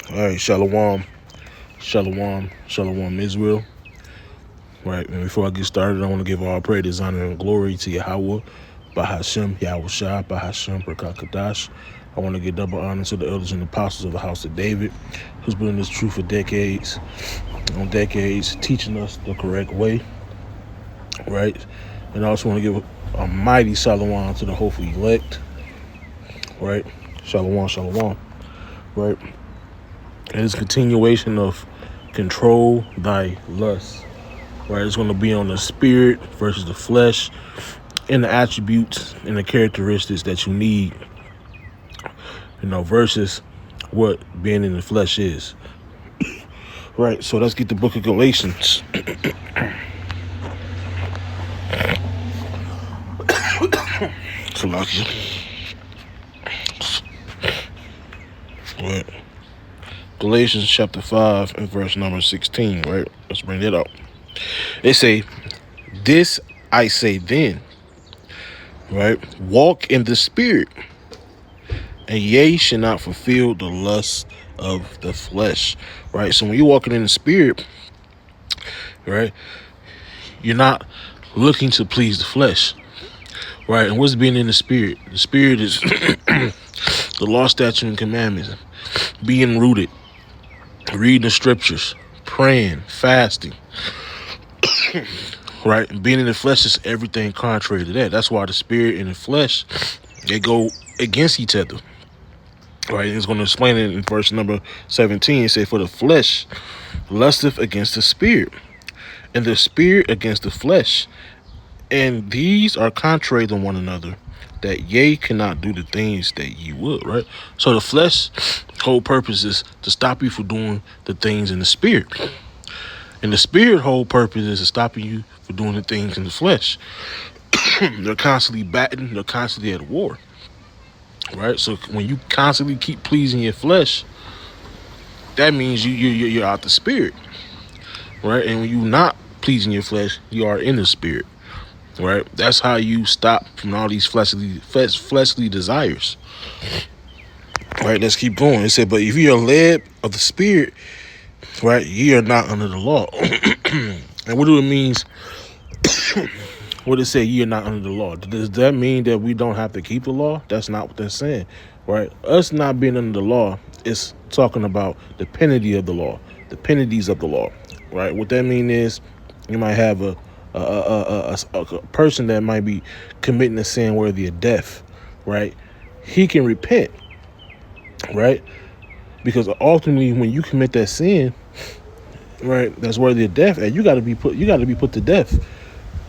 All right, Shalom, Shalom, Shalom, Israel. Right, and before I get started, I want to give all praise, honor, and glory to Yahweh, Bahashem, Yahweh Shai, Bahashem, Barakakadash. I want to give double honor to the elders and apostles of the house of David, who's been in this truth for decades, teaching us the correct way, right? And I also want to give a mighty shalom to the hopeful elect, right? Shalom, shalom, right? And it's continuation of control thy lust. Right, it's going to be on the spirit versus the flesh and the attributes and the characteristics that you need, versus what being in the flesh is. Right, so let's get the book of Galatians. Salakia. Right. Galatians chapter 5 and verse number 16, right? Let's bring it up. They say, this I say then, right? Walk in the spirit, and ye shall not fulfill the lust of the flesh, right? So when you're walking in the spirit, right, you're not looking to please the flesh, right? And what's being in the spirit? The spirit is the law, statute, and commandments, being rooted, reading the scriptures, praying, fasting, right? And being in the flesh is everything contrary to that. That's why the spirit and the flesh, they go against each other. Right, it's going to explain it in verse number 17. It say, for the flesh lusteth against the spirit, and the spirit against the flesh. And these are contrary to one another, that ye cannot do the things that ye would, right? So the flesh whole purpose is to stop you from doing the things in the spirit. And the spirit whole purpose is to stop you from doing the things in the flesh. They're constantly battling, they're constantly at war. Right, so when you constantly keep pleasing your flesh, that means you're out the spirit, right? And when you're not pleasing your flesh, you are in the spirit, right? That's how you stop from all these fleshly desires. Right, let's keep going. It said, but if you are led of the spirit, right, ye are not under the law. And what do it means? What it say, ye are not under the law? Does that mean that we don't have to keep the law? That's not what they're saying, right? Us not being under the law is talking about the penalty of the law, the penalties of the law, right? What that mean is you might have a person that might be committing a sin worthy of death, right? He can repent, right? Because ultimately, when you commit that sin, right, that's worthy of death, and you got to be put to death.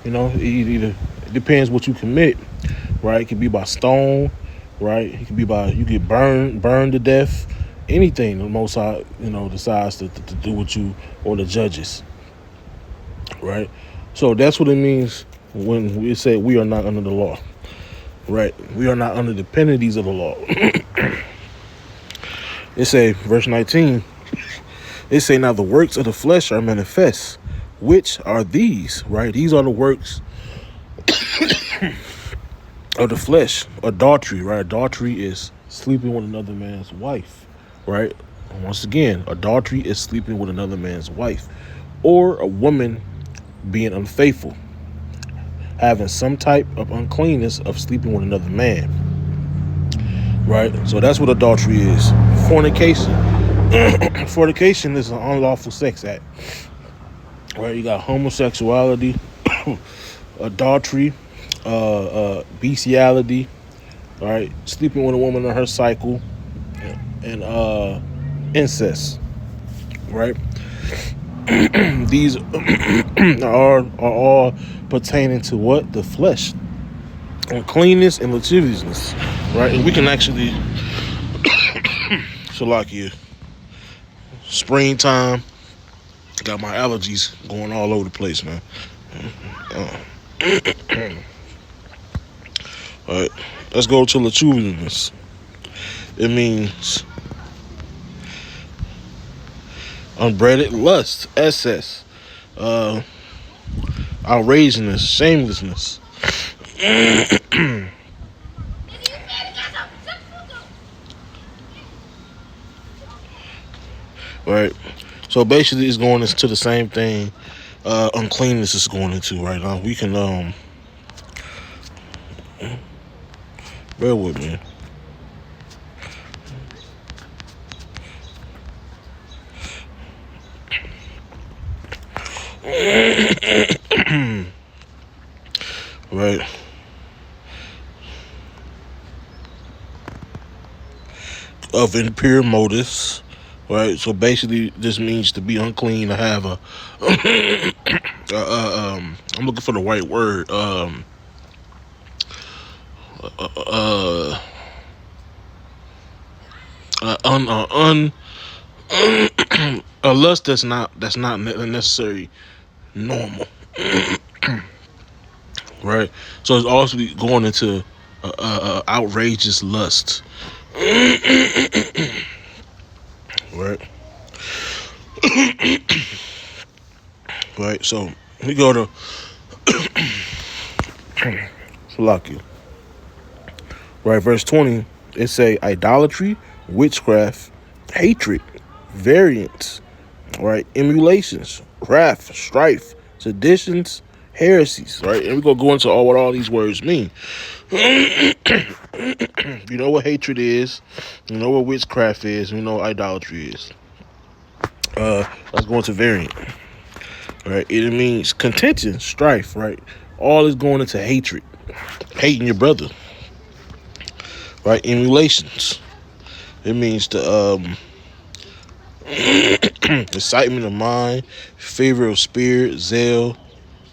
It depends what you commit, right? It could be by stone, right? It could be by, you get burned to death, anything the Most High, decides to do with you or the judges, right? So that's what it means when we say we are not under the law, right? We are not under the penalties of the law. It say, verse 19, it say, now the works of the flesh are manifest, which are these, right? These are the works of the flesh. Adultery, right? Adultery is sleeping with another man's wife, right? Once again, adultery is sleeping with another man's wife, or a woman being unfaithful, having some type of uncleanness of sleeping with another man, right? So that's what adultery is. Fornication. Fornication is an unlawful sex act. Right, you got homosexuality, adultery, bestiality, right, sleeping with a woman on her cycle, and incest, right? These are all pertaining to what? The flesh, uncleanness and lasciviousness, right? And we can actually, Shalakia, springtime. Got my allergies going all over the place, man. All right, let's go to lasciviousness. It means unbridled lust, excess, outrageousness, shamelessness. right? So basically, it's going into the same thing. Uncleanness is going into right now. We can bear with me. Right. Of impure motives. Right. So basically, this means to be unclean, to have a. I'm looking for the right word. Uh, un a lust that's not necessarily normal, right? So it's also going into outrageous lust, right? Right. So we go to Salaki, right? Verse 20. It say idolatry, witchcraft, hatred, variance, right? Emulations, wrath, strife, seditions, heresies, right? And we're gonna go into what all these words mean. You know what hatred is, you know what witchcraft is, you know what idolatry is. Let's go into variant, right? It means contention, strife, right? All is going into hatred, hating your brother, right? Emulations. It means the excitement of mind, favor of spirit, zeal,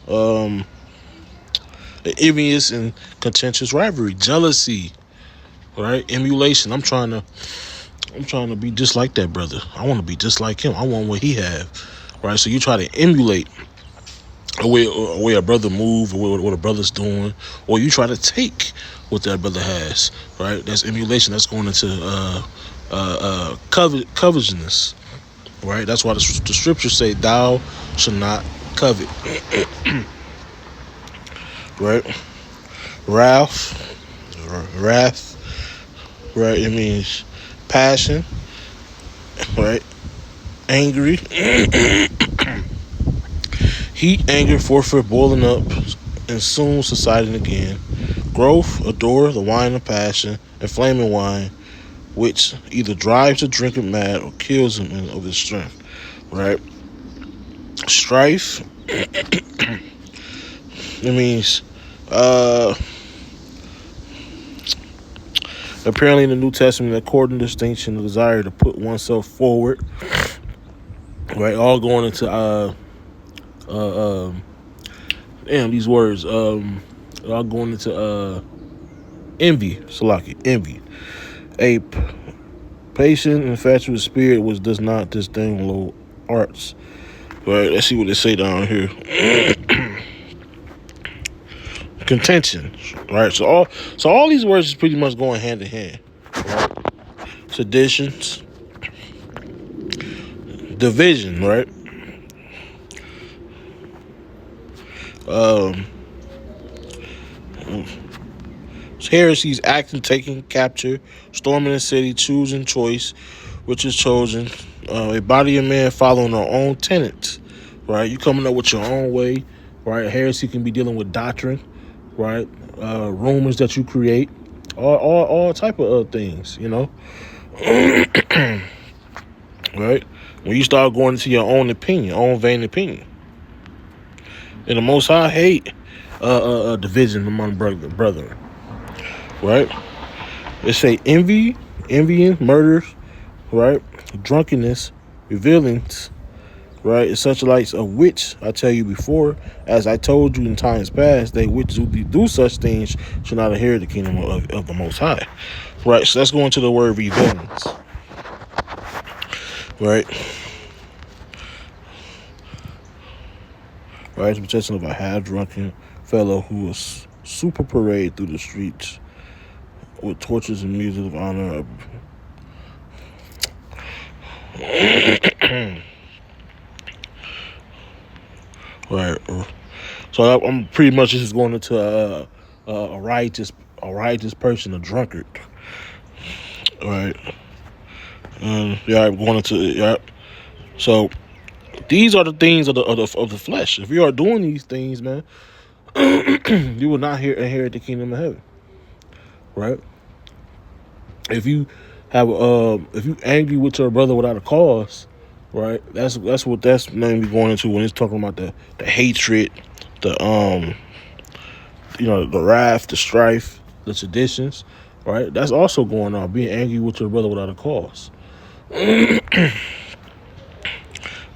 um, envious and contentious rivalry, jealousy, right? Emulation. I'm trying to be just like that brother. I want to be just like him. I want what he have, right? So you try to emulate a way a brother move, or what a brother's doing, or you try to take what that brother has, right? That's emulation. That's going into covetousness, right? That's why the scriptures say, "Thou shalt not covet," right? Wrath, right? It means passion, right? Angry, heat, anger, forfeit, boiling up, and soon subsiding again. Growth, adore, the wine of passion, and flaming wine, which either drives the drinker mad or kills him of his strength. Right? Strife, it means apparently in the New Testament, according to distinction, the desire to put oneself forward. Right? All going into these words. All going into envy. Salaki, envy. A patient, infatuous spirit which does not disdain low arts. Right? Let's see what they say down here. Contention. Right? So all these words is pretty much going hand in hand. Right? Seditions. Division. Right? Heresies, acting, taking, capture, storming the city, choosing choice, which is chosen. A body of men following their own tenets, right? You coming up with your own way, right? Heresy can be dealing with doctrine, right? Rumors that you create, all type of things, right? When you start going into your own opinion, own vain opinion, and the Most High hate division among brethren. Right? They say envying, murders, right? Drunkenness, revealings, right? It's such likes of which I tell you before, as I told you in times past, they which do such things should not inherit the kingdom of the Most High. Right? So let's go into the word revealings. Right? Right? It's a protection of a half-drunken fellow who was super parade through the streets with torches and music of honor. Right. So I'm pretty much just going into a righteous person, a drunkard. Right. Yeah, going into So these are the things of the flesh. If you are doing these things, man, you will not inherit the kingdom of heaven, right? If you if you angry with your brother without a cause, right? That's what that's mainly going into when it's talking about the hatred, the the wrath, the strife, the seditions, right? That's also going on, being angry with your brother without a cause.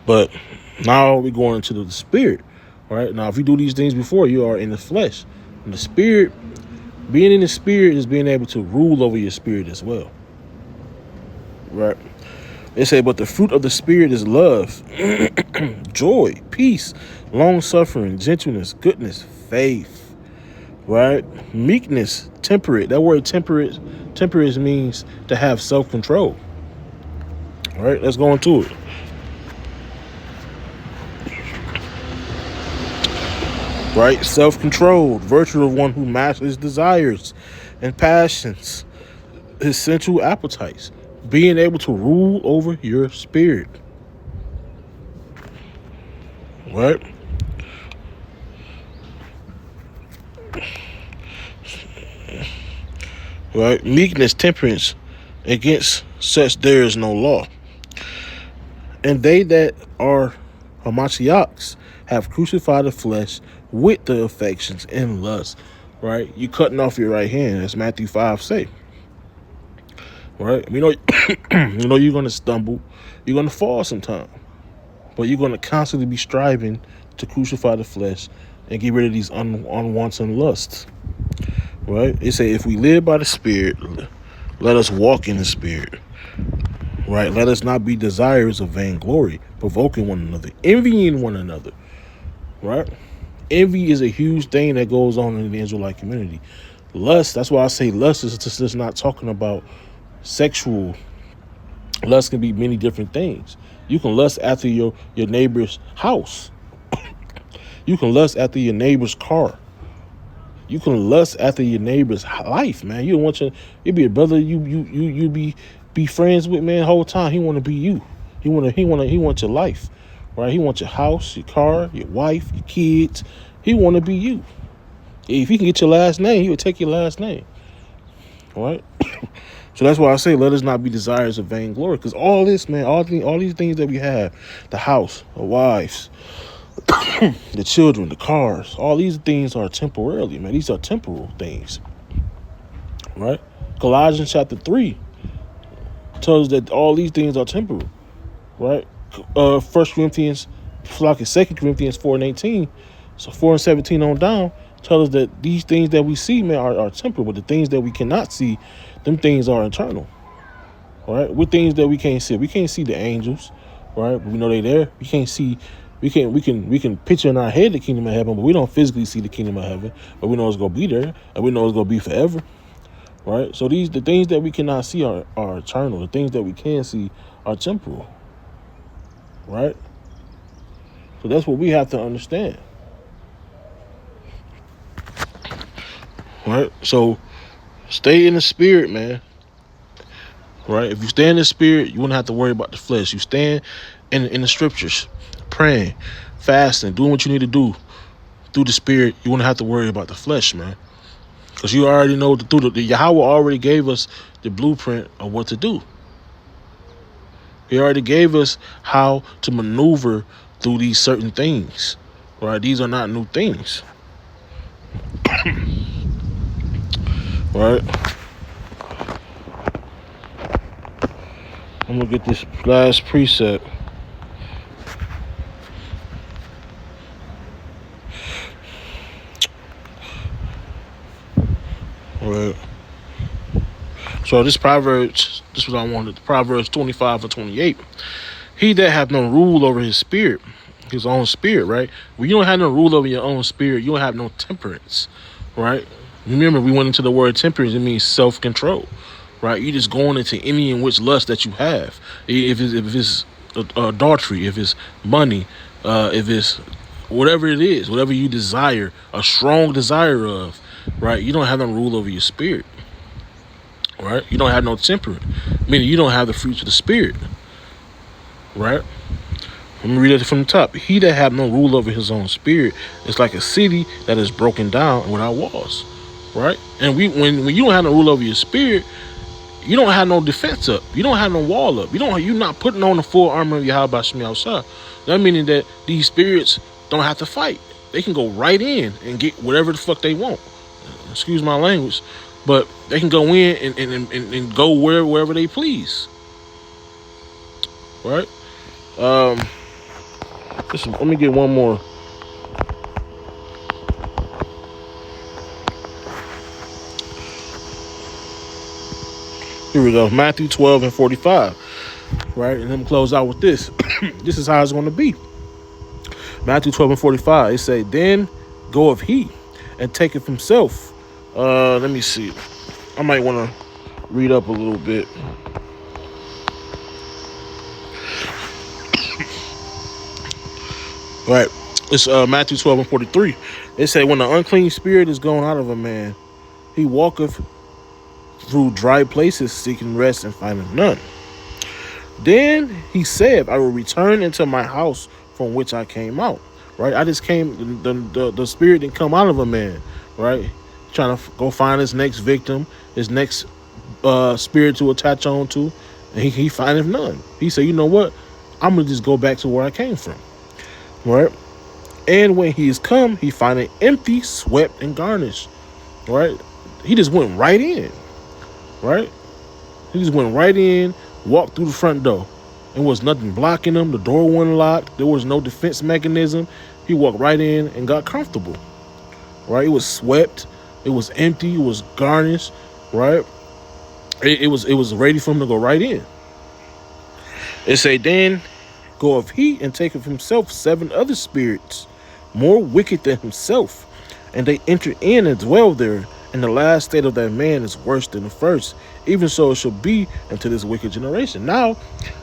But now we're going into the spirit, right? Now, if you do these things before, you are in the flesh. And the spirit, being in the spirit is being able to rule over your spirit as well, right? They say, but the fruit of the spirit is love, joy, peace, long suffering, gentleness, goodness, faith, right? Meekness, temperate. That word temperate means to have self-control. All right, let's go into it. Right? Self-controlled, virtue of one who masters desires and passions, his sensual appetites, being able to rule over your spirit. Right? Right? Meekness, temperance, against such there is no law. And they that are hamashiachs have crucified the flesh with the affections and lust. Right? You cutting off your right hand, as Matthew 5 say. Right? You know, you're gonna stumble, you're gonna fall sometime, but you're gonna constantly be striving to crucify the flesh and get rid of these unwanted lusts. Right? It say, if we live by the Spirit, let us walk in the Spirit. Right? Let us not be desirous of vainglory, provoking one another, envying one another. Right? Envy is a huge thing that goes on in the Israelite community. Lust, that's why I say lust is just not talking about sexual. Lust can be many different things. You can lust after your neighbor's house. You can lust after your neighbor's car. You can lust after your neighbor's life, man. You don't want you be a brother you be friends with, man. The whole time he want to be you. He want your life, right? He wants your house, your car, your wife, your kids. He want to be you. If he can get your last name, he would take your last name, all right? So that's why I say, let us not be desirous of vainglory, because all this, man, all these things that we have, the house, the wives, the children, the cars, all these things are temporarily, man. These are temporal things, right? Colossians chapter 3 tells us that all these things are temporal, right? 1 Corinthians, like 2 Corinthians 4:18, so 4 and 17 on down, tell us that these things that we see, man, are temporal, but the things that we cannot see, them things are eternal, right? With things that we can't see the angels, right? But we know they're there. We can't see. We can picture in our head the kingdom of heaven, but we don't physically see the kingdom of heaven. But we know it's gonna be there, and we know it's gonna be forever, right? So the things that we cannot see are eternal. The things that we can see are temporal, right? So that's what we have to understand, right? So stay in the spirit, man. Right? If you stay in the spirit, you won't have to worry about the flesh. You stand in the scriptures, praying, fasting, doing what you need to do through the spirit. You won't have to worry about the flesh, man, because you already know the Yahweh already gave us the blueprint of what to do. He already gave us how to maneuver through these certain things. Right? These are not new things. Right? I'm gonna get this last precept. Right. So this Proverbs, this is what I wanted. Proverbs 25 and 28. He that hath no rule over his spirit, his own spirit, right? When you don't have no rule over your own spirit, you don't have no temperance, right? Remember, we went into the word temperance. It means self-control, right? You just going into any and which lust that you have. If it's adultery, if it's money, if it's whatever it is, whatever you desire, a strong desire of, right? You don't have no rule over your spirit, right? You don't have no temperance, meaning you don't have the fruits of the spirit, right? Let me read it from the top. He that have no rule over his own spirit is like a city that is broken down and without walls. Right? And when you don't have no rule over your spirit, you don't have no defense up. You don't have no wall up. You're not putting on the full armor of Yahweh Shemi outside. That meaning that these spirits don't have to fight. They can go right in and get whatever the fuck they want. Excuse my language. But they can go in and go wherever they please. Right? Listen, let me get one more. Here we go. Matthew 12 and 45. Right? And then close out with this. This is how it's going to be. Matthew 12 and 45. It say, then goeth he and taketh himself. Let me see. I might want to read up a little bit. Right. It's Matthew 12 and 43. It say, when the unclean spirit is gone out of a man, he walketh through dry places seeking rest and findeth none. Then he said, I will return into my house from which I came out. Right? I just came, the spirit didn't come out of a man. Right? Trying to go find his next victim, his next spirit to attach on to. And he findeth none. He said, you know what? I'm going to just go back to where I came from. Right? And when he is come, he find it empty, swept, and garnished. Right? He just went right in. Right? He just went right in, walked through the front door. There was nothing blocking him. The door wasn't locked. There was no defense mechanism. He walked right in and got comfortable. Right? It was swept. It was empty. It was garnished. Right? It was ready for him to go right in. It say, then goeth he and taketh himself 7 other spirits, more wicked than himself, and they enter in and dwell there. And the last state of that man is worse than the first. Even so it shall be unto this wicked generation. Now,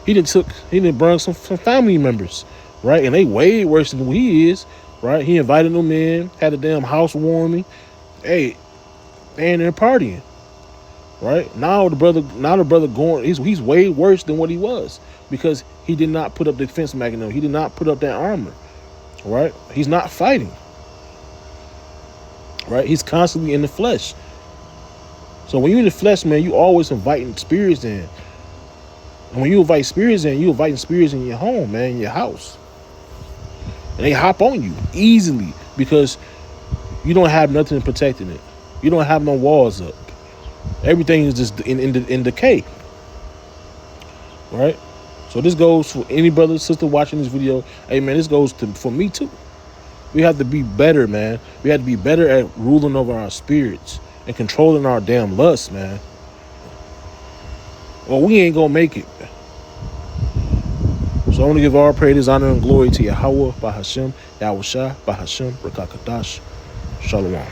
he didn't bring some family members, right? And they way worse than who he is, right? He invited them in, had a damn housewarming. Hey, and they're partying, right? Now the brother going, he's way worse than what he was because he did not put up the defense mechanism. He did not put up that armor, right? He's not fighting. Right? He's constantly in the flesh. So when you're in the flesh, man, you always inviting spirits in. And when you invite spirits in, you're inviting spirits in your home, man, in your house. And they hop on you easily because you don't have nothing protecting it. You don't have no walls up. Everything is just in decay. Right? So this goes for any brother, sister watching this video. Hey, man, this goes for me too. We have to be better, man. We have to be better at ruling over our spirits and controlling our damn lusts, man. Or we ain't gonna make it. So I want to give all praise, honor, and glory to Yahweh, Bahashem, Yahushua, Bahashem, Rakakadash, Shalom.